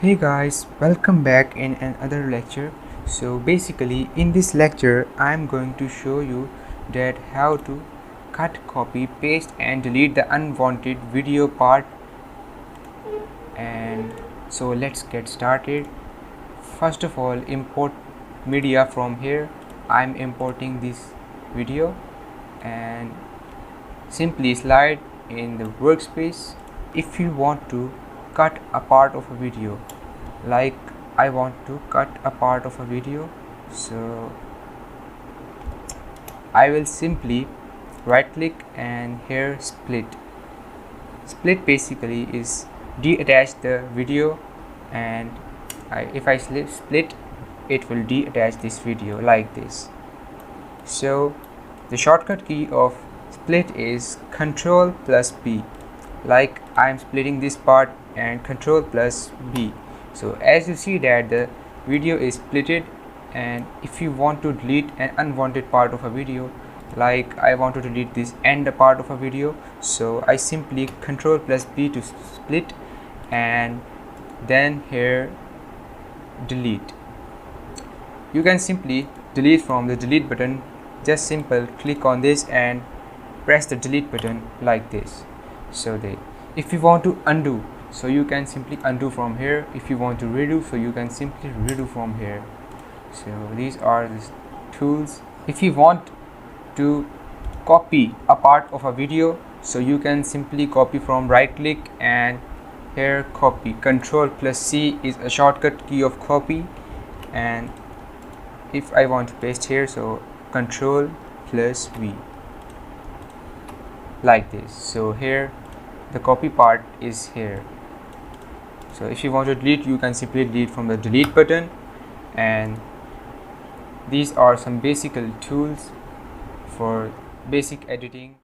Hey guys, welcome back in another lecture. So basically in this lecture I'm going to show you that how to cut, copy, paste and delete the unwanted video part. And so let's get started. First of all, import media from here. I'm importing this video and simply slide in the workspace. If you want to cut a part of a video, like I want to cut a part of a video, so I will simply right click and here split basically is deattach the video, and if I split it will deattach this video like this. So the shortcut key of split is Ctrl plus B, like I am splitting this part, and Ctrl plus B. So as you see that the video is splitted, and if you want to delete an unwanted part of a video, like I want to delete this end part of a video, so I simply Ctrl plus B to split and then here delete. You can simply delete from the delete button. Just simple click on this and press the delete button like this. So if you want to undo, so you can simply undo from here. If you want to redo, so you can simply redo from here. So these are the tools. If you want to copy a part of a video, so you can simply copy from right click and here copy. Ctrl plus C is a shortcut key of copy, and if I want to paste here, so Ctrl plus V like this. So here the copy part is here. So if you want to delete, you can simply delete from the delete button. And these are some basic tools for basic editing.